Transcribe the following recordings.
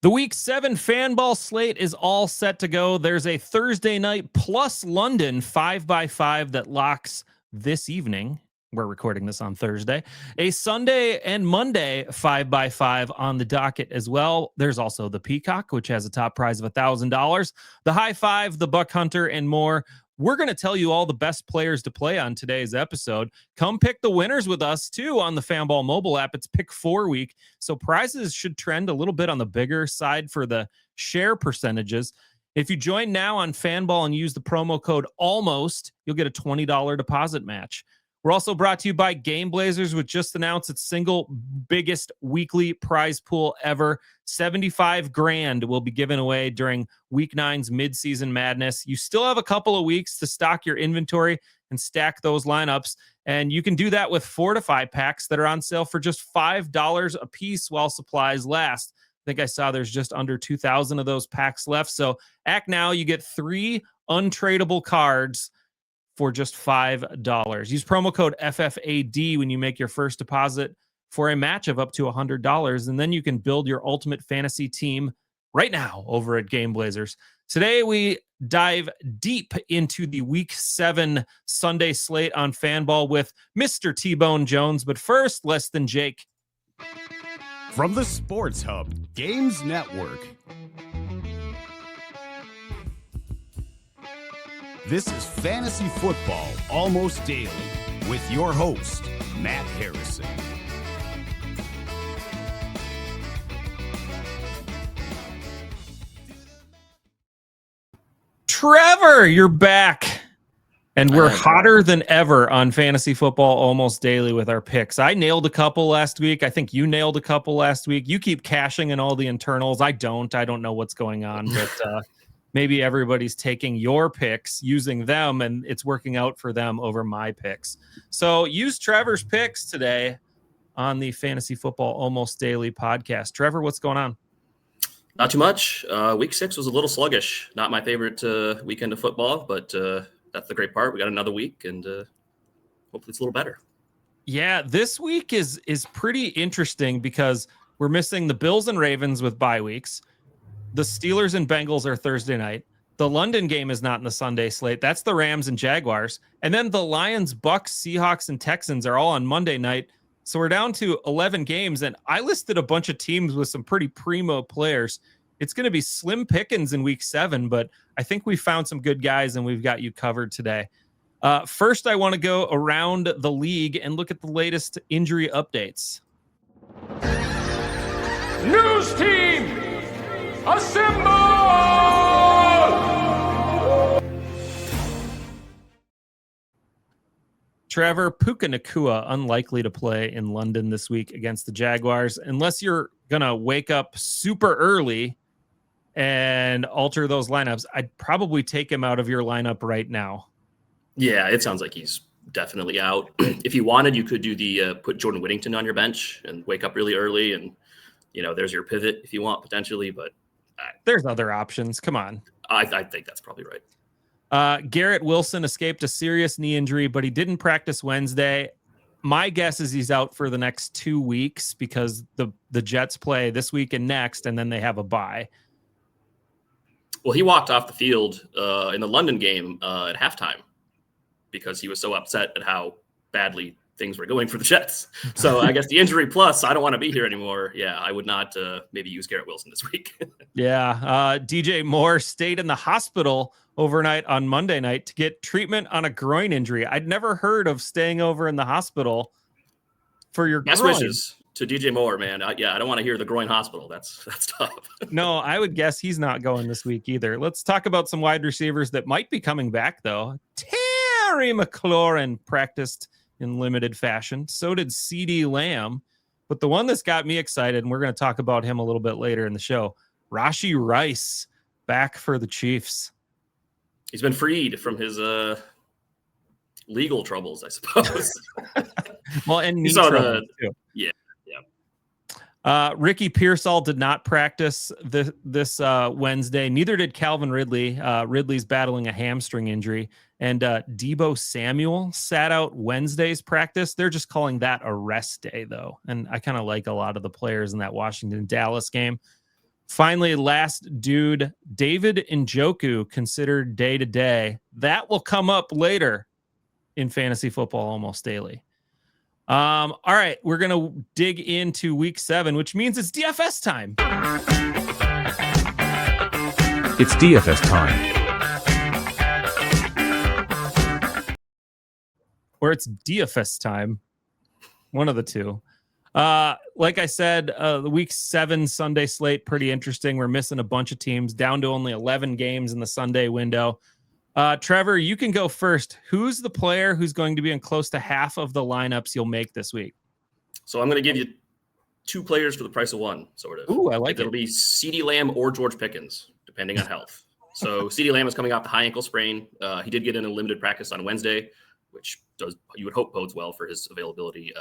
The Week 7 Fanball slate is all set to go. There's a Thursday night plus London 5x5 that locks this evening. We're recording this on Thursday. A Sunday and Monday 5x5 on the docket as well. There's also the Peacock, which has a top prize of $1,000. The High Five, the Buck Hunter, and more. We're going to tell you all the best players to play on today's episode. Come pick the winners with us, too, on the Fanball mobile app. It's Pick 4 week, so prizes should trend a little bit on the bigger side for the share percentages. If you join now on Fanball and use the promo code ALMOST, you'll get a $20 deposit match. We're also brought to you by Game Blazers, which just announced its single biggest weekly prize pool ever. 75 grand will be given away during Week 9's midseason madness. You still have a couple of weeks to stock your inventory and stack those lineups, and you can do that with 4 to 5 packs that are on sale for just $5 a piece while supplies last. I think I saw there's just under 2,000 of those packs left, so act now. You get 3 untradeable cards for just $5. Use promo code FFAD when you make your first deposit for a match of up to $100, and then you can build your ultimate fantasy team right now over at Game Blazers. Today, we dive deep into the Week 7 Sunday slate on Fanball with Mr. T-Bone Jones, but first, Less Than Jake. From the Sports Hub Games Network, this is Fantasy Football Almost Daily with your host, Matt Harrison. Trevor, you're back. And we're hotter than ever on Fantasy Football Almost Daily with our picks. I nailed a couple last week. I think you nailed a couple last week. You keep cashing in all the internals. I don't know what's going on, but maybe everybody's taking your picks, using them, and it's working out for them over my picks. So use Trevor's picks today on the Fantasy Football Almost Daily podcast. Trevor, what's going on? Not too much. Week 6 was a little sluggish. Not my favorite weekend of football, but that's the great part. We got another week, and hopefully it's a little better. Yeah, this week is pretty interesting because we're missing the Bills and Ravens with bye weeks. The Steelers and Bengals are Thursday night. The London game is not in the Sunday slate. That's the Rams and Jaguars. And then the Lions, Bucks, Seahawks, and Texans are all on Monday night. So we're down to 11 games, and I listed a bunch of teams with some pretty primo players. It's going to be slim pickings in Week 7, but I think we found some good guys, and we've got you covered today. First, I want to go around the league and look at the latest injury updates. News team, assemble! Trevor, Puka Nacua unlikely to play in London this week against the Jaguars, unless you're going to wake up super early and alter those lineups. I'd probably take him out of your lineup right now. Yeah, it sounds like he's definitely out. If you wanted, you could do the put Jordan Whittington on your bench and wake up really early, and there's your pivot if you want potentially. But there's other options. Come on, I think that's probably right. Garrett Wilson escaped a serious knee injury, but he didn't practice Wednesday. My guess is he's out for the next 2 weeks because the Jets play this week and next, and then they have a bye. Well, he walked off the field in the London game at halftime because he was so upset at how badly things were going for the Jets. So I guess the injury plus, I don't want to be here anymore. Yeah, I would not maybe use Garrett Wilson this week. Yeah. DJ Moore stayed in the hospital overnight on Monday night to get treatment on a groin injury. I'd never heard of staying over in the hospital for your best groin. Wishes to DJ Moore, man. I don't want to hear the groin hospital. That's tough. No, I would guess he's not going this week either. Let's talk about some wide receivers that might be coming back, though. Terry McLaurin practiced in limited fashion. So did CD Lamb. But the one that's got me excited, and we're going to talk about him a little bit later in the show, Rashee Rice back for the Chiefs. He's been freed from his legal troubles, I suppose. Well, and knee troubles too. Yeah. Ricky Pearsall did not practice this Wednesday. Neither did Calvin Ridley. Ridley's battling a hamstring injury. And Deebo Samuel sat out Wednesday's practice. They're just calling that a rest day, though. And I kind of like a lot of the players in that Washington-Dallas game. Finally, last dude, David Njoku, considered day-to-day. That will come up later in fantasy football almost daily. All right, we're going to dig into week 7, which means it's DFS time. It's DFS time. Or it's DFS time. One of the two. Like I said, the week 7 Sunday slate, pretty interesting. We're missing a bunch of teams, down to only 11 games in the Sunday window. Trevor, you can go first. Who's the player who's going to be in close to half of the lineups you'll make this week? So I'm going to give you 2 players for the price of 1, sort of. Ooh, I like it. It'll be CeeDee Lamb or George Pickens, depending on health. So CeeDee Lamb is coming off the high ankle sprain. He did get in a limited practice on Wednesday, which you would hope bodes well for his availability.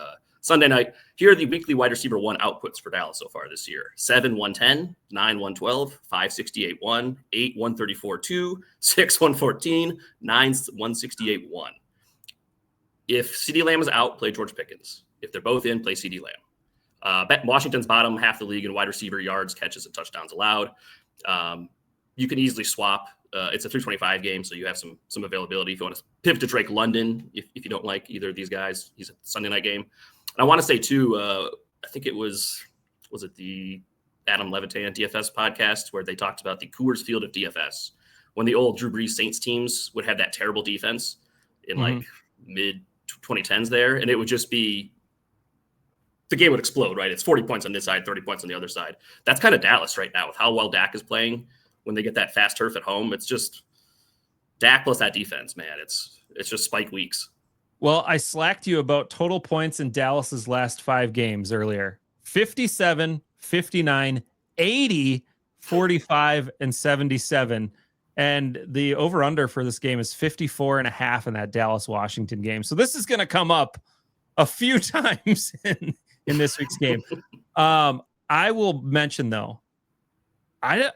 Sunday night, here are the weekly wide receiver 1 outputs for Dallas so far this year: 7 110, 9 112, 5 68 1, 8 134 2, 6 114, 9 168 1. If CeeDee Lamb is out, play George Pickens. If they're both in, play CeeDee Lamb. Washington's bottom half the league in wide receiver yards, catches, and touchdowns allowed. You can easily swap. It's a 325 game, so you have some availability if you want to pivot to Drake London. If you don't like either of these guys, he's a Sunday night game. And I want to say too, I think it was it the Adam Levitan DFS podcast where they talked about the Coors Field of DFS when the old Drew Brees Saints teams would have that terrible defense in like mid 2010s there, and it would just be the game would explode. Right, it's 40 points on this side, 30 points on the other side. That's kind of Dallas right now with how well Dak is playing. When they get that fast turf at home, it's just Dak plus that defense, man. It's just spike weeks. Well, I slacked you about total points in Dallas's last 5 games earlier. 57, 59, 80, 45, and 77. And the over-under for this game is 54.5 in that Dallas-Washington game. So this is going to come up a few times in this week's game. I will mention, though, I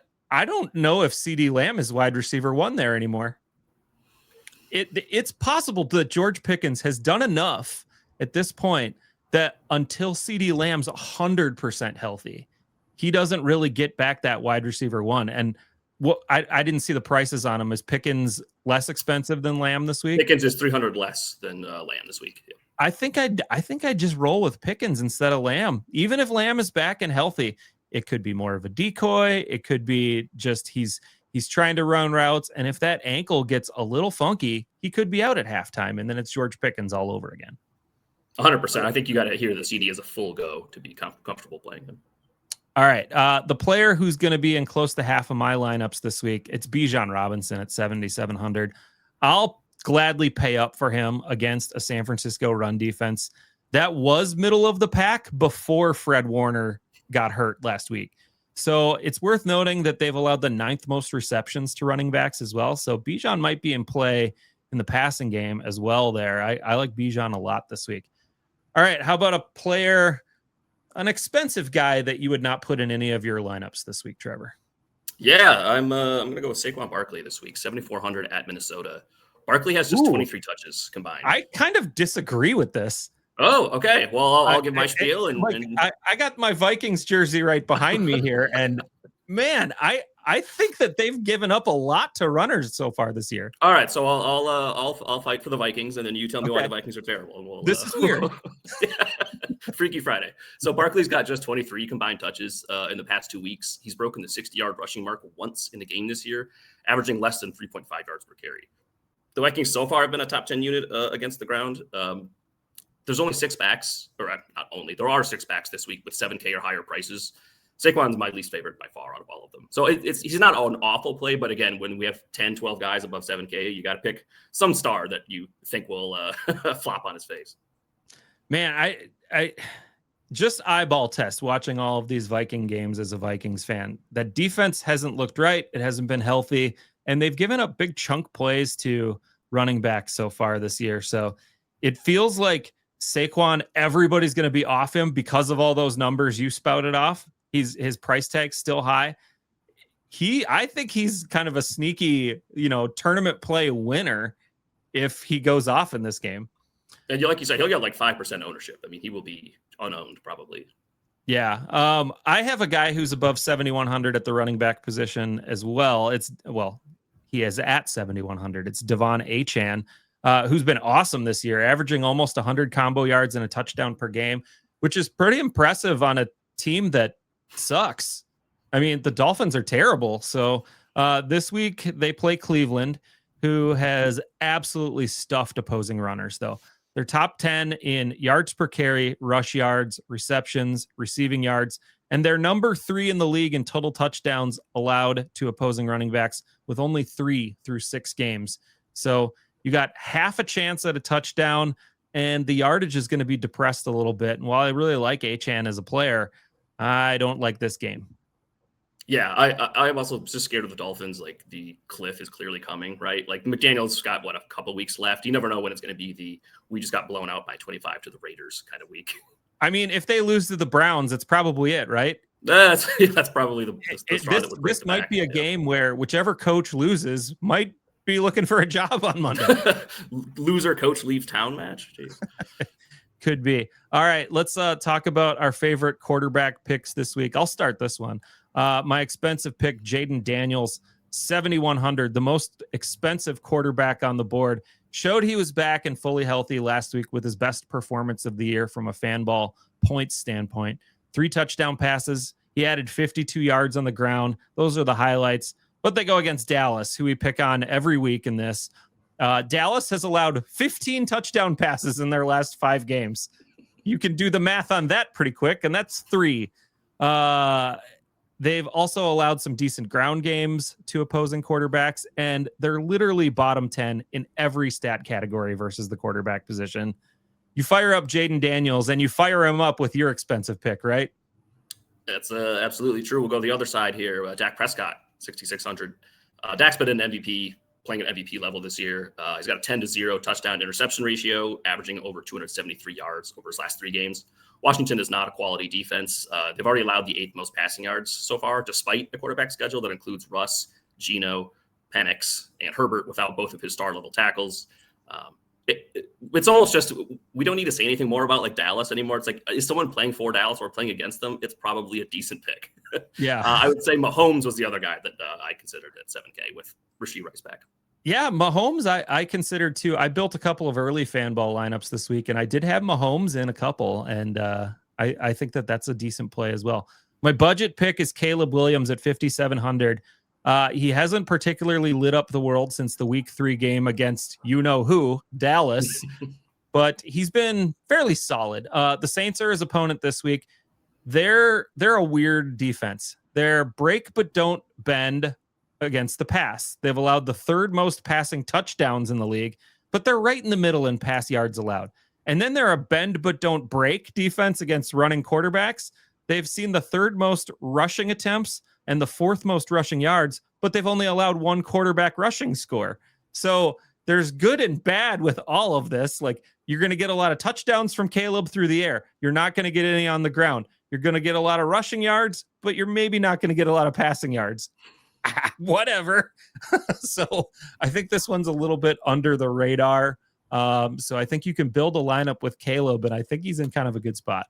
don't know if CeeDee Lamb is wide receiver 1 there anymore. It's possible that George Pickens has done enough at this point that until CeeDee Lamb's 100% healthy, he doesn't really get back that wide receiver 1. And what I didn't see the prices on him. Is Pickens less expensive than Lamb this week? Pickens is 300 less than Lamb this week. Yeah. I think I'd just roll with Pickens instead of Lamb. Even if Lamb is back and healthy, it could be more of a decoy. It could be just he's trying to run routes. And if that ankle gets a little funky, he could be out at halftime. And then it's George Pickens all over again. 100%. I think you got to hear the CD as a full go to be comfortable playing him. All right. The player who's going to be in close to half of my lineups this week, it's Bijan Robinson at 7,700. I'll gladly pay up for him against a San Francisco run defense that was middle of the pack before Fred Warner got hurt last week. So it's worth noting that they've allowed the 9th most receptions to running backs as well. So Bijan might be in play in the passing game as well there. I like Bijan a lot this week. All right. How about a player, an expensive guy that you would not put in any of your lineups this week, Trevor? Yeah, I'm going to go with Saquon Barkley this week, 7,400 at Minnesota. Barkley has just 23 touches combined. I kind of disagree with this. Oh, okay. Well, I'll give my spiel. I got my Vikings jersey right behind me here. And man, I think that they've given up a lot to runners so far this year. All right. So I'll fight for the Vikings, and then you tell me why the Vikings are terrible. And we'll, this is weird. Freaky Friday. So Barkley's got just 23 combined touches in the past 2 weeks. He's broken the 60-yard rushing mark once in the game this year, averaging less than 3.5 yards per carry. The Vikings so far have been a top 10 unit against the ground. There's only 6 backs, or not only, there are 6 backs this week with 7K or higher prices. Saquon's my least favorite by far out of all of them. So he's not an awful play, but again, when we have 10, 12 guys above 7K, you got to pick some star that you think will flop on his face. Man, I just eyeball test watching all of these Viking games as a Vikings fan. That defense hasn't looked right. It hasn't been healthy, and they've given up big chunk plays to running backs so far this year. So it feels like Saquon, everybody's going to be off him because of all those numbers you spouted off. His price tag's still high. I think he's kind of a sneaky, tournament play winner if he goes off in this game. And like you said, he'll get like 5% ownership. I mean, he will be unowned probably. Yeah. I have a guy who's above 7,100 at the running back position as well. He is at 7,100. It's Devon Achane, who's been awesome this year, averaging almost 100 combo yards and a touchdown per game, which is pretty impressive on a team that sucks. I mean, the Dolphins are terrible. So this week they play Cleveland, who has absolutely stuffed opposing runners, though. They're top 10 in yards per carry, rush yards, receptions, receiving yards, and they're number 3 in the league in total touchdowns allowed to opposing running backs, with only 3 through 6 games. So you got half a chance at a touchdown, and the yardage is going to be depressed a little bit. And while I really like Achane as a player, I don't like this game. Yeah, I'm also just scared of the Dolphins. Like, the cliff is clearly coming, right? Like, McDaniel's got, a couple weeks left. You never know when it's going to be we just got blown out by 25 to the Raiders kind of week. I mean, if they lose to the Browns, it's probably it, right? That's probably the straw that would break this might be a game where whichever coach loses might be looking for a job on Monday. Loser coach leaves town match. Could be. All right, let's talk about our favorite quarterback picks this week. I'll start this one. My expensive pick, Jaden Daniels, 7,100, the most expensive quarterback on the board. Showed he was back and fully healthy last week with his best performance of the year from a FanBall points standpoint. 3 touchdown passes. He added 52 yards on the ground. Those are the highlights. But they go against Dallas, who we pick on every week in this. Dallas has allowed 15 touchdown passes in their last 5 games. You can do the math on that pretty quick, and that's 3. They've also allowed some decent ground games to opposing quarterbacks, and they're literally bottom 10 in every stat category versus the quarterback position. You fire up Jaden Daniels, and you fire him up with your expensive pick, right? That's absolutely true. We'll go the other side here. Dak Prescott, 6,600. Dak's been an MVP, playing at MVP level this year. He's got a 10-0 touchdown interception ratio, averaging over 273 yards over his last 3 games. Washington is not a quality defense. They've already allowed the 8th most passing yards so far, despite a quarterback schedule that includes Russ, Geno, Penix, and Herbert without both of his star-level tackles. It's almost just, we don't need to say anything more about like Dallas anymore. It's like, is someone playing for Dallas or playing against them? It's probably a decent pick. Yeah. I would say Mahomes was the other guy that I considered at 7K with Rashee Rice back. Yeah, Mahomes, I considered too. I built a couple of early FanBall lineups this week, and I did have Mahomes in a couple, and I think that's a decent play as well. My budget pick is Caleb Williams at 5,700. He hasn't particularly lit up the world since the week 3 game against you-know-who, Dallas, but he's been fairly solid. The Saints are his opponent this week. They're a weird defense. They're break but don't bend against the pass. They've allowed the 3rd most passing touchdowns in the league, but they're right in the middle in pass yards allowed. And then they're a bend but don't break defense against running quarterbacks. They've seen the 3rd most rushing attempts and the 4th most rushing yards, but they've only allowed 1 quarterback rushing score. So there's good and bad with all of this. Like, you're going to get a lot of touchdowns from Caleb through the air. You're not going to get any on the ground. You're going to get a lot of rushing yards, but you're maybe not going to get a lot of passing yards. Whatever. So I think this one's a little bit under the radar. So I think you can build a lineup with Caleb, and I think he's in kind of a good spot.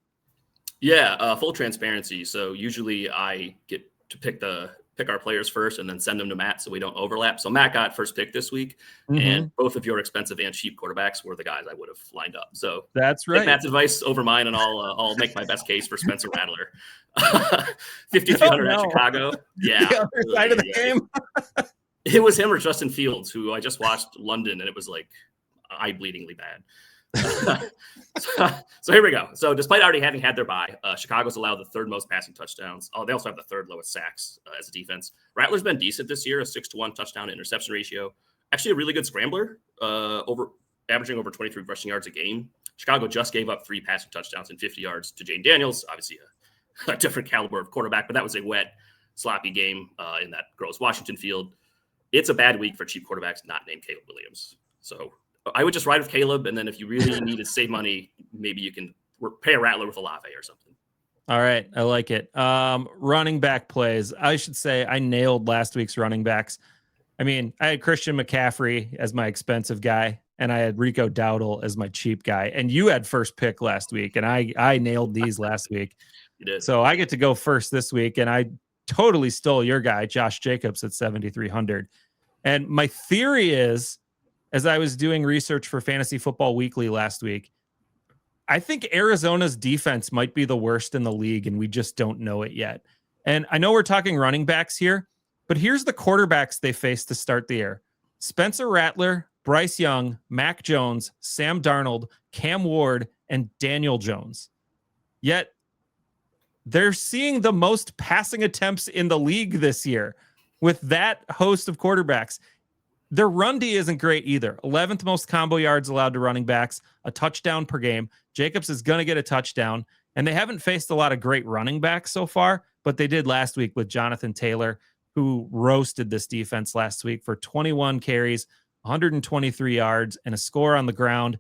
Yeah, full transparency. So usually I get to pick our players first and then send them to Matt so we don't overlap. So Matt got first pick this week, and both of your expensive and cheap quarterbacks were the guys I would have lined up. So that's right. Take Matt's advice over mine, and I'll make my best case for Spencer Rattler. 5,300 at Chicago. Yeah, the other side of the game. It was him or Justin Fields, who I just watched London, and it was like eye-bleedingly bad. So here we go. So despite already having had their bye, Chicago's allowed the 3rd most passing touchdowns. Oh, they also have the 3rd lowest sacks as a defense. Rattler's been decent this year, a 6-to-1 touchdown to interception ratio. Actually, a really good scrambler, averaging over 23 rushing yards a game. Chicago just gave up 3 passing touchdowns and 50 yards to Jaden Daniels, obviously a different caliber of quarterback, but that was a wet, sloppy game in that gross Washington field. It's a bad week for cheap quarterbacks not named Caleb Williams. So I would just ride with Caleb, and then if you really need to save money, maybe you can pay a Rattler with Olave or something. All right, I like it. Running back plays. I should say I nailed last week's running backs. I mean, I had Christian McCaffrey as my expensive guy, and I had Rico Dowdle as my cheap guy. And you had first pick last week, and I nailed these last week. You did. So I get to go first this week, and I totally stole your guy, Josh Jacobs, at 7,300. And my theory is, as I was doing research for Fantasy Football Weekly last week, I think Arizona's defense might be the worst in the league, and we just don't know it yet. And I know we're talking running backs here, but here's the quarterbacks they faced to start the year: Spencer Rattler, Bryce Young, Mac Jones, Sam Darnold, Cam Ward, and Daniel Jones. Yet they're seeing the most passing attempts in the league this year with that host of quarterbacks. Their run D isn't great either. 11th most combo yards allowed to running backs, a touchdown per game. Jacobs is going to get a touchdown, and they haven't faced a lot of great running backs so far, but they did last week with Jonathan Taylor, who roasted this defense last week for 21 carries, 123 yards, and a score on the ground,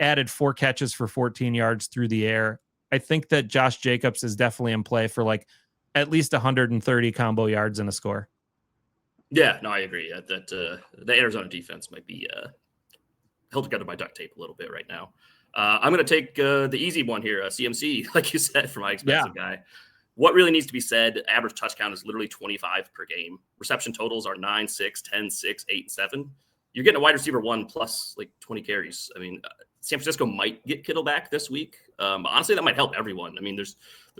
added 4 catches for 14 yards through the air. I think that Josh Jacobs is definitely in play for like at least 130 combo yards and a score. Yeah, no, I agree. That the Arizona defense might be held together by duct tape a little bit right now. I'm going to take the easy one here, CMC, like you said, for my expensive guy. What really needs to be said, average touch count is literally 25 per game. Reception totals are 9, 6, 10, 6, 8, and 7. You're getting a wide receiver 1 plus like 20 carries. I mean, San Francisco might get Kittle back this week. But honestly, that might help everyone. I mean, there's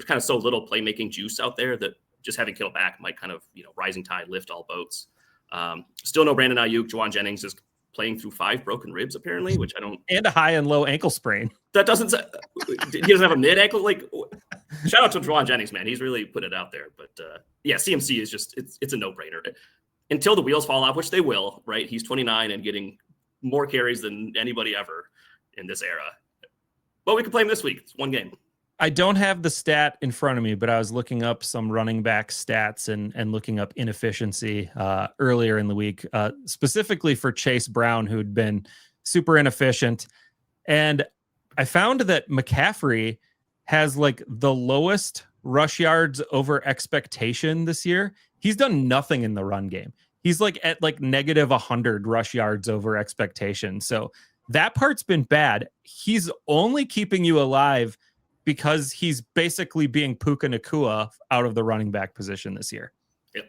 kind of so little playmaking juice out there that just having Kittle back might kind of, rising tide lift all boats. Still no Brandon Ayuk. Juwan Jennings is playing through 5 broken ribs, apparently, which I don't. And a high and low ankle sprain. That doesn't. He doesn't have a mid ankle. Like, shout out to Juwan Jennings, man. He's really put it out there. But yeah, CMC is just it's a no brainer until the wheels fall off, which they will. Right? He's 29 and getting more carries than anybody ever in this era. But we can play him this week. It's one game. I don't have the stat in front of me, but I was looking up some running back stats and looking up inefficiency earlier in the week, specifically for Chase Brown, who'd been super inefficient. And I found that McCaffrey has like the lowest rush yards over expectation this year. He's done nothing in the run game. He's like at like negative 100 rush yards over expectation. So that part's been bad. He's only keeping you alive because he's basically being Puka Nacua out of the running back position this year. Yep.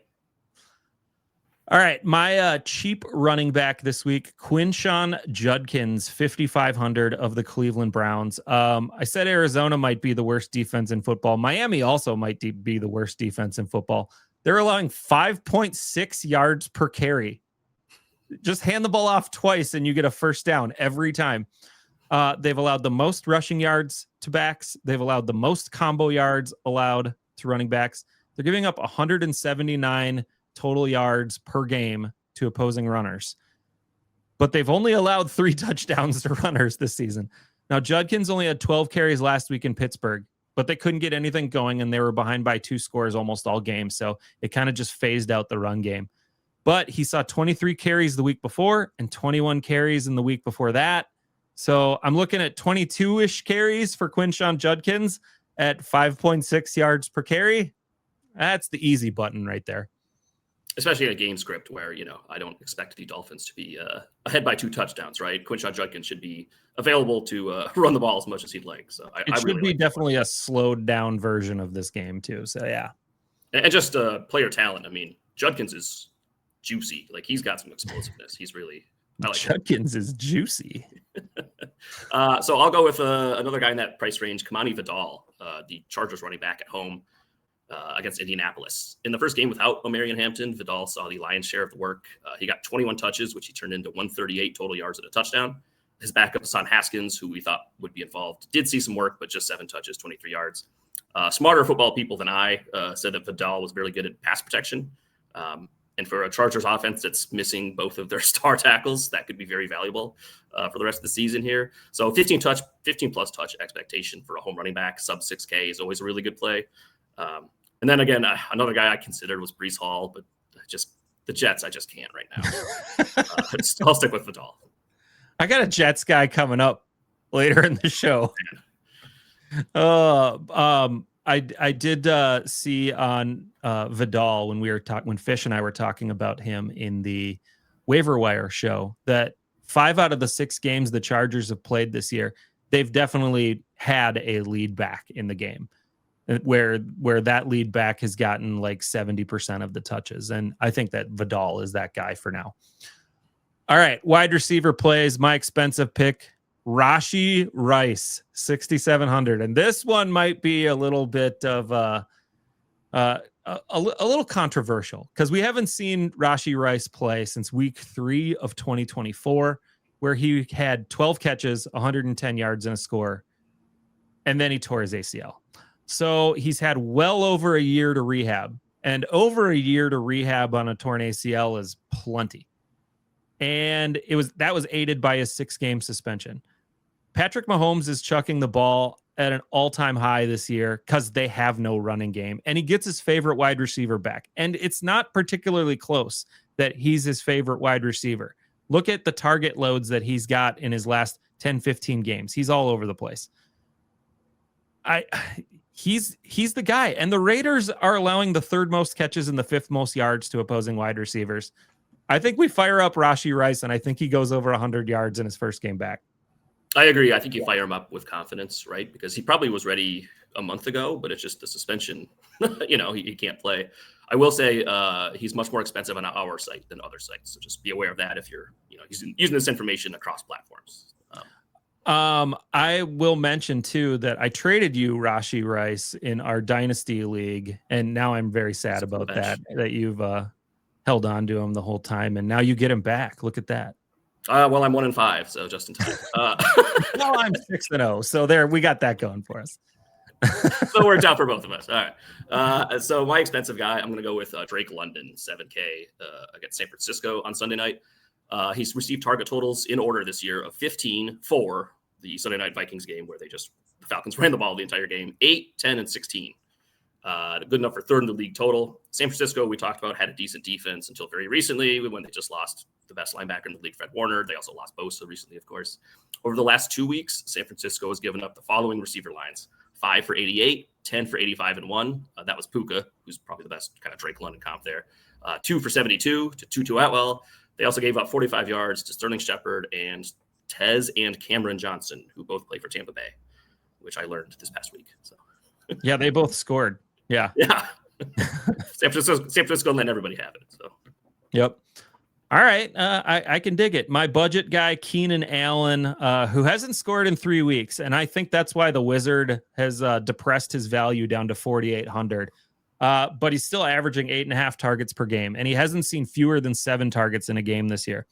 All right, my cheap running back this week, Quinshon Judkins, 5,500 of the Cleveland Browns. I said Arizona might be the worst defense in football. Miami also might be the worst defense in football. They're allowing 5.6 yards per carry. Just hand the ball off twice and you get a first down every time. They've allowed the most rushing yards to backs. They've allowed the most combo yards allowed to running backs. They're giving up 179 total yards per game to opposing runners. But they've only allowed 3 touchdowns to runners this season. Now, Judkins only had 12 carries last week in Pittsburgh, but they couldn't get anything going, and they were behind by 2 scores almost all game. So it kind of just phased out the run game. But he saw 23 carries the week before and 21 carries in the week before that. So I'm looking at 22-ish carries for Quinshon Judkins at 5.6 yards per carry. That's the easy button right there. Especially in a game script where, I don't expect the Dolphins to be ahead by 2 touchdowns, right? Quinshon Judkins should be available to run the ball as much as he'd like. So it should really be definitely a slowed down version of this game too. So yeah. And just player talent. I mean, Judkins is juicy. Like, he's got some explosiveness. He's really... Judkins is juicy. So I'll go with another guy in that price range, Kamani Vidal, the Chargers running back at home against Indianapolis. In the first game without Omarion Hampton, Vidal saw the lion's share of the work. He got 21 touches, which he turned into 138 total yards and a touchdown. His backup, Hassan Haskins, who we thought would be involved, did see some work, but just 7 touches, 23 yards. Smarter football people than I said that Vidal was very good at pass protection. And for a Chargers offense that's missing both of their star tackles, that could be very valuable for the rest of the season here. So 15 plus touch expectation for a home running back, sub 6K is always a really good play. And then again, another guy I considered was Breece Hall, but just the Jets, I just can't right now. I'll stick with Vidal. I got a Jets guy coming up later in the show. I did see on Vidal when Fish and I were talking about him in the waiver wire show that 5 out of the 6 games the Chargers have played this year, they've definitely had a lead back in the game. where that lead back has gotten like 70% of the touches. And I think that Vidal is that guy for now. All right, wide receiver plays. My expensive pick, Rashee Rice, 6,700. And this one might be a little bit of a little controversial because we haven't seen Rashee Rice play since week 3 of 2024, where he had 12 catches, 110 yards, and a score. And then he tore his ACL. So he's had well over a year to rehab, and over a year to rehab on a torn ACL is plenty. And that was aided by his 6-game suspension. Patrick Mahomes is chucking the ball at an all-time high this year because they have no running game, and he gets his favorite wide receiver back. And it's not particularly close that he's his favorite wide receiver. Look at the target loads that he's got in his last 10, 15 games. He's all over the place. He's the guy. And the Raiders are allowing the 3rd most catches and the 5th most yards to opposing wide receivers. I think we fire up Rashee Rice, and I think he goes over 100 yards in his first game back. I agree. I think you fire him up with confidence, right? Because he probably was ready a month ago, but it's just the suspension. He can't play. I will say he's much more expensive on our site than other sites. So just be aware of that if you're, using this information across platforms. I will mention too that I traded you Rashee Rice in our dynasty league, and now I'm very sad about that you've held on to him the whole time, and now you get him back. Look at that. Well, I'm 1-5, so just in time. Well, I'm 6-0, so there we got that going for us. So it worked out for both of us. All right. So my expensive guy, I'm going to go with Drake London, 7K against San Francisco on Sunday night. He's received target totals in order this year of 15 for the Sunday night Vikings game, where the Falcons ran the ball the entire game, 8, 10, and 16. Good enough for 3rd in the league total. San Francisco, we talked about, had a decent defense until very recently when they just lost the best linebacker in the league, Fred Warner. They also lost Bosa recently, of course. Over the last 2 weeks, San Francisco has given up the following receiver lines: 5 for 88, 10 for 85 and 1. That was Puka, who's probably the best kind of Drake London comp there. 2 for 72 to Tutu Atwell. They also gave up 45 yards to Sterling Shepard and Tez and Cameron Johnson, who both play for Tampa Bay, which I learned this past week. So yeah, they both scored. Yeah. San Francisco letting everybody have it. So yep. All right. I can dig it. My budget guy, Keenan Allen, who hasn't scored in 3 weeks. And I think that's why the Wizard has depressed his value down to 4,800. But he's still averaging 8.5 targets per game. And he hasn't seen fewer than 7 targets in a game this year.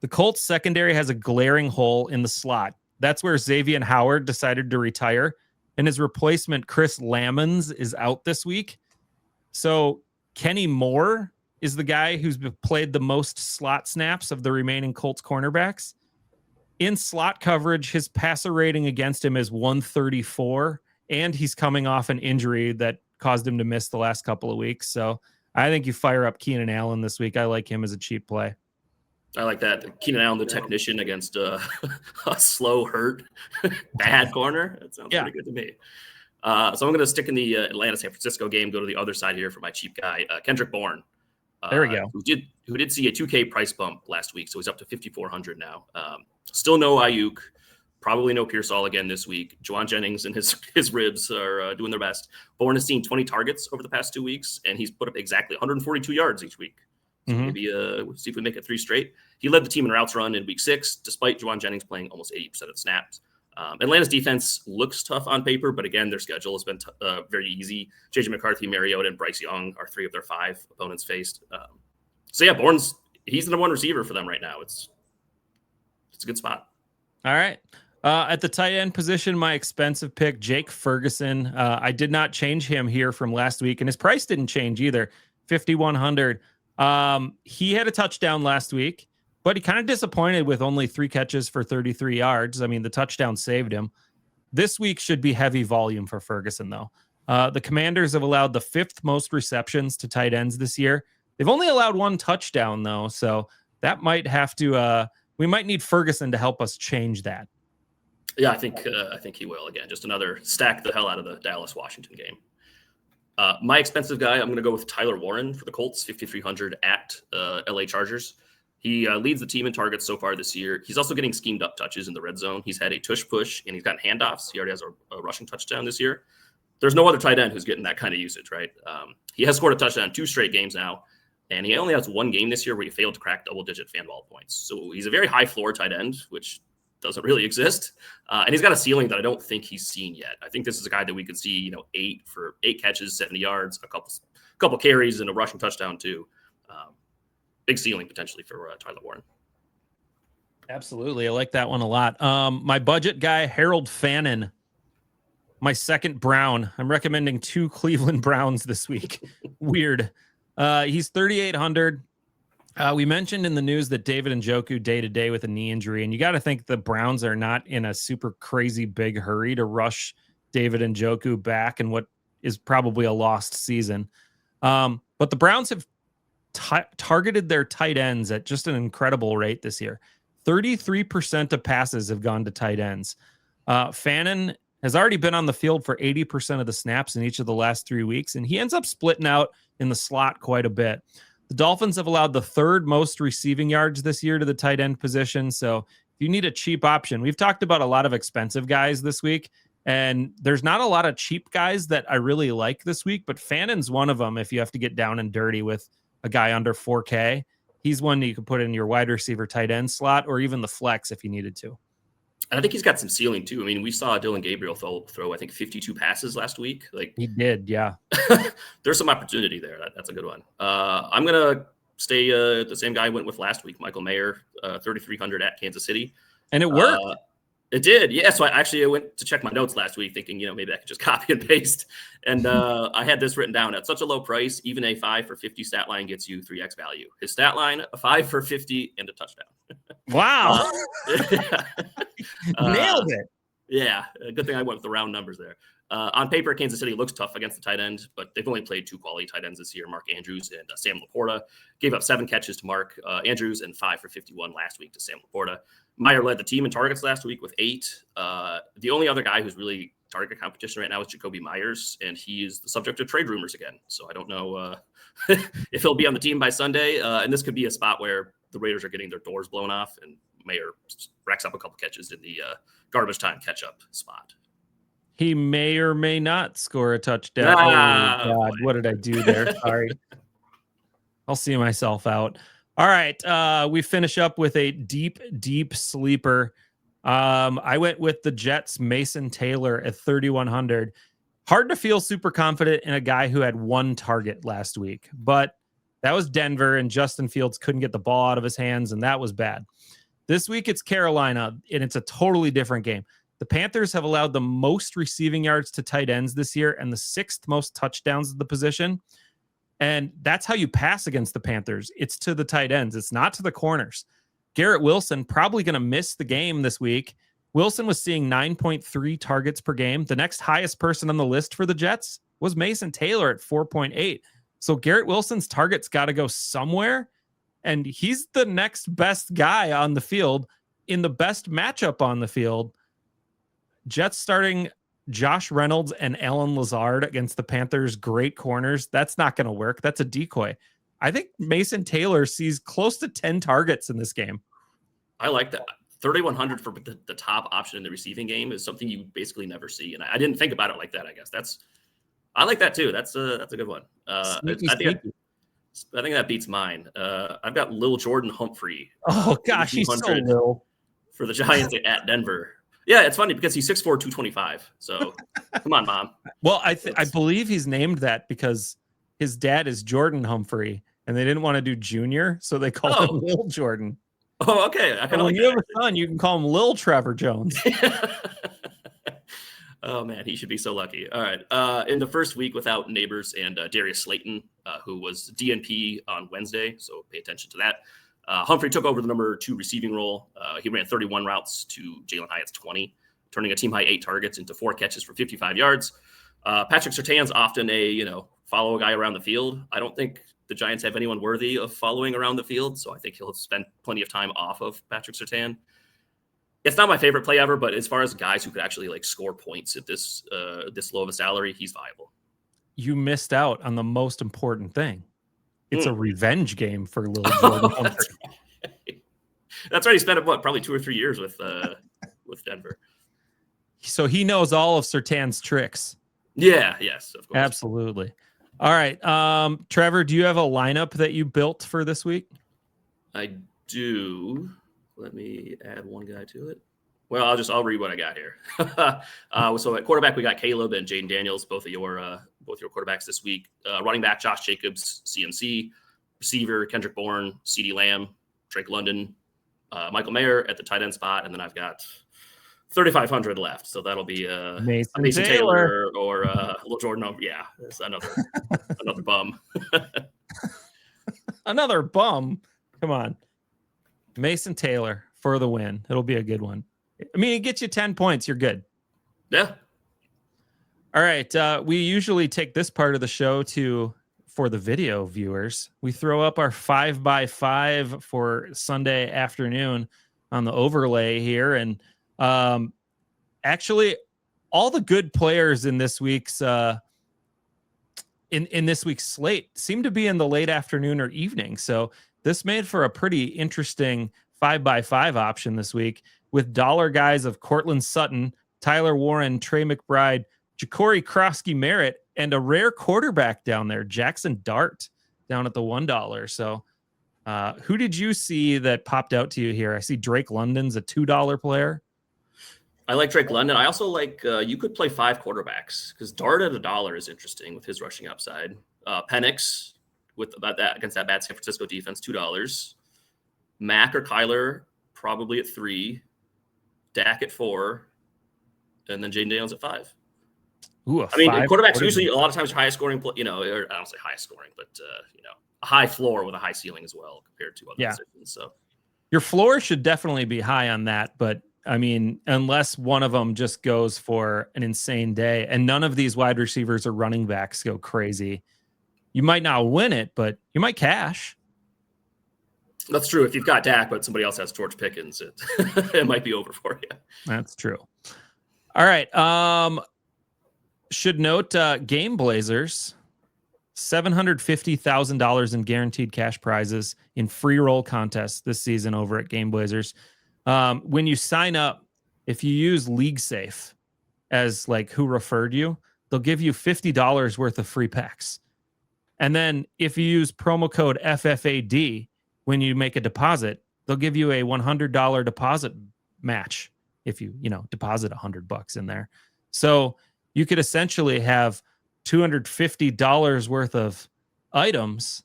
The Colts secondary has a glaring hole in the slot. That's where Xavier Howard decided to retire. And his replacement, Chris Lamons, is out this week. So Kenny Moore is the guy who's played the most slot snaps of the remaining Colts cornerbacks. In slot coverage, his passer rating against him is 134, and he's coming off an injury that caused him to miss the last couple of weeks. So I think you fire up Keenan Allen this week. I like him as a cheap play. I like that. Keenan Allen, the technician, against a slow, hurt, bad corner. That sounds pretty good to me. So I'm going to stick in the Atlanta-San Francisco game, go to the other side here for my cheap guy, Kendrick Bourne. There we go. Who did see a 2K price bump last week, so he's up to 5,400 now. Still no Ayuk, probably no Pearsall again this week. Juwan Jennings and his ribs are doing their best. Bourne has seen 20 targets over the past 2 weeks, and he's put up exactly 142 yards each week. So maybe we'll see if we make it 3 straight. He led the team in routes run in week 6, despite Juwan Jennings playing almost 80% of the snaps. Atlanta's defense looks tough on paper, but again, their schedule has been very easy. JJ McCarthy, Mariota, and Bryce Young are 3 of their 5 opponents faced. So yeah, he's the number 1 receiver for them right now. It's a good spot. All right. At the tight end position, my expensive pick, Jake Ferguson. I did not change him here from last week, and his price didn't change either. 5,100. He had a touchdown last week, but he kind of disappointed with only 3 catches for 33 yards. I mean, the touchdown saved him. This week should be heavy volume for Ferguson, though. The Commanders have allowed the 5th most receptions to tight ends this year. They've only allowed 1 touchdown, though, so that might have to we might need Ferguson to help us change that. Yeah, I think he will. Again, just another stack the hell out of the Dallas-Washington game. My expensive guy, I'm going to go with Tyler Warren for the Colts, 5,300 at LA Chargers. He leads the team in targets so far this year. He's also getting schemed up touches in the red zone. He's had a tush push, and he's gotten handoffs. He already has a rushing touchdown this year. there's no other tight end who's getting that kind of usage, right? He has scored a touchdown in 2 straight games now, and he only has 1 game this year where he failed to crack double-digit FanBall points. So he's a very high floor tight end, which doesn't really exist. And he's got a ceiling that I don't think he's seen yet. I think this is a guy that we could see, 8 catches, 70 yards, a couple carries, and a rushing touchdown too. Big ceiling potentially for Tyler Warren. Absolutely. I like that one a lot. My budget guy, Harold Fannin, my second Brown. I'm recommending 2 Cleveland Browns this week. Weird. He's 3,800. We mentioned in the news that David Njoku day-to-day with a knee injury, and you got to think the Browns are not in a super crazy big hurry to rush David Njoku back in what is probably a lost season. But the Browns have targeted their tight ends at just an incredible rate this year. 33% of passes have gone to tight ends. Fannin has already been on the field for 80% of the snaps in each of the last 3 weeks, and he ends up splitting out in the slot quite a bit. The Dolphins have allowed the 3rd most receiving yards this year to the tight end position. So if you need a cheap option, we've talked about a lot of expensive guys this week, and there's not a lot of cheap guys that I really like this week, but Fannin's one of them. If you have to get down and dirty with a guy under 4K, he's one that you can put in your wide receiver tight end slot or even the flex if you needed to. And I think he's got some ceiling too. I mean, we saw Dylan Gabriel throw I think 52 passes last week. Like he did, yeah. There's some opportunity there. That's a good one. I'm gonna stay the same guy I went with last week, Michael Mayer, 3,300 at Kansas City, and it worked. It did, yeah. So I went to check my notes last week, thinking maybe I could just copy and paste, and I had this written down at such a low price. Even a 5 for 50 stat line gets you 3x value. His stat line: a 5 for 50 and a touchdown. Wow. Nailed it. Yeah. Good thing I went with the round numbers there. On paper, Kansas City looks tough against the tight end, but they've only played 2 quality tight ends this year, Mark Andrews and Sam Laporta. Gave up 7 catches to Mark Andrews and 5 for 51 last week to Sam Laporta. Meyer led the team in targets last week with 8. The only other guy who's really target competition right now is Jacoby Myers, and he is the subject of trade rumors again. So I don't know if he'll be on the team by Sunday. And this could be a spot where the Raiders are getting their doors blown off, and Mayer racks up a couple catches in the garbage time catch-up spot. He may or may not score a touchdown. Oh, God, what did I do there? Sorry. I'll see myself out. All right, we finish up with a deep sleeper. I went with the Jets' Mason Taylor at 3,100. Hard to feel super confident in a guy who had 1 target last week, but that was Denver, and Justin Fields couldn't get the ball out of his hands, and that was bad. This week it's Carolina, and it's a totally different game. The Panthers have allowed the most receiving yards to tight ends this year and the 6th most touchdowns at the position. And that's how you pass against the Panthers. It's to the tight ends. It's not to the corners. Garrett Wilson probably going to miss the game this week. Wilson was seeing 9.3 targets per game. The next highest person on the list for the Jets was Mason Taylor at 4.8. So Garrett Wilson's targets got to go somewhere, and he's the next best guy on the field in the best matchup on the field. Jets starting Josh Reynolds and Alan Lazard against the Panthers' great corners. That's not going to work. That's a decoy. I think Mason Taylor sees close to 10 targets in this game. I like that. 3,100 for the top option in the receiving game is something you basically never see. And I didn't think about it like that, I guess. I like that too. That's a good one. I think that beats mine. I've got Lil Jordan Humphrey. Oh gosh, he's so little for the Giants at Denver. Yeah, it's funny because he's 6'4", 225. So come on, Mom. Well, I believe he's named that because his dad is Jordan Humphrey, and they didn't want to do Junior, so they called him Lil Jordan. Oh, okay. I kind of when you have a son, you can call him Lil Trevor Jones. Oh, man, he should be so lucky. All right. In the first week without Neighbors and Darius Slayton, who was DNP on Wednesday, so pay attention to that. Humphrey took over the number 2 receiving role. He ran 31 routes to Jalen Hyatt's 20, turning a team-high 8 targets into 4 catches for 55 yards. Patrick Surtain's often follow a guy around the field. I don't think the Giants have anyone worthy of following around the field, so I think he'll spend plenty of time off of Patrick Surtain. It's not my favorite play ever, but as far as guys who could actually score points at this low of a salary, he's viable. You missed out on the most important thing. It's a revenge game for Lil Jordan Humphrey. That's right. He spent probably 2 or 3 years with Denver. So he knows all of Surtain's tricks. Yeah, yes, of course. Absolutely. All right. Trevor, do you have a lineup that you built for this week? I do. Let me add one guy to it. Well, I'll read what I got here. So at quarterback, we got Caleb and Jaden Daniels, both your quarterbacks this week. Running back, Josh Jacobs, CMC. Receiver, Kendrick Bourne, CeeDee Lamb, Drake London, Michael Mayer at the tight end spot, and then I've got 3,500 left. So that'll be Mason Taylor or Lil Jordan. Yeah, that's another bum. Another bum. Come on. Mason Taylor for the win. It'll be a good one. I mean, it gets you 10 points. You're good. Yeah. All right. We usually take this part of the show for the video viewers. We throw up our 5x5 for Sunday afternoon on the overlay here. And actually, all the good players in this week's in this week's slate seem to be in the late afternoon or evening. So this made for a pretty interesting 5x5 option this week with dollar guys of Cortland Sutton, Tyler Warren, Trey McBride, Ja'Cory Krosky-Merritt, and a rare quarterback down there, Jackson Dart, down at the $1. So who did you see that popped out to you here? I see Drake London's a $2 player. I like Drake London. I also like you could play 5 quarterbacks because Dart at $1 is interesting with his rushing upside. Penix with about that against that bad San Francisco defense, $2. Mac or Kyler probably at 3. Dak at 4, and then Jaden Daniels at 5. Ooh, quarterbacks usually a lot of times highest scoring, or I don't say highest scoring, but a high floor with a high ceiling as well compared to other positions. So your floor should definitely be high on that, but I mean, unless one of them just goes for an insane day, and none of these wide receivers or running backs go crazy, you might not win it, but you might cash. That's true. If you've got Dak, but somebody else has George Pickens, it might be over for you. That's true. All right. Should note Game Blazers, $750,000 in guaranteed cash prizes in free roll contests this season over at Game Blazers. When you sign up, if you use League Safe as like who referred you, they'll give you $50 worth of free packs. And then if you use promo code FFAD when you make a deposit, they'll give you a $100 deposit match if you deposit $100 in there. So you could essentially have $250 worth of items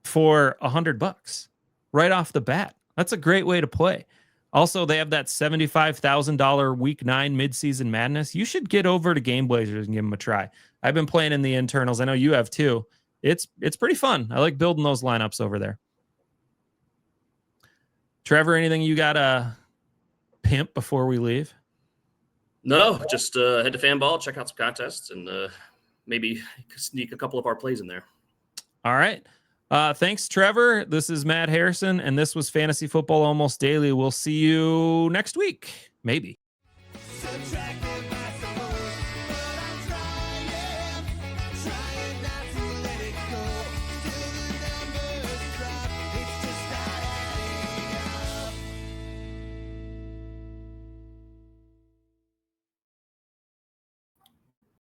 for $100 right off the bat. That's a great way to play. Also, they have that $75,000 week 9 midseason madness. You should get over to Game Blazers and give them a try. I've been playing in the internals. I know you have too. It's pretty fun. I like building those lineups over there. Trevor, anything you got to pimp before we leave? No, just head to Fanball, check out some contests, and maybe sneak a couple of our plays in there. All right. Thanks, Trevor. This is Matt Harrison, and this was Fantasy Football Almost Daily. We'll see you next week, maybe.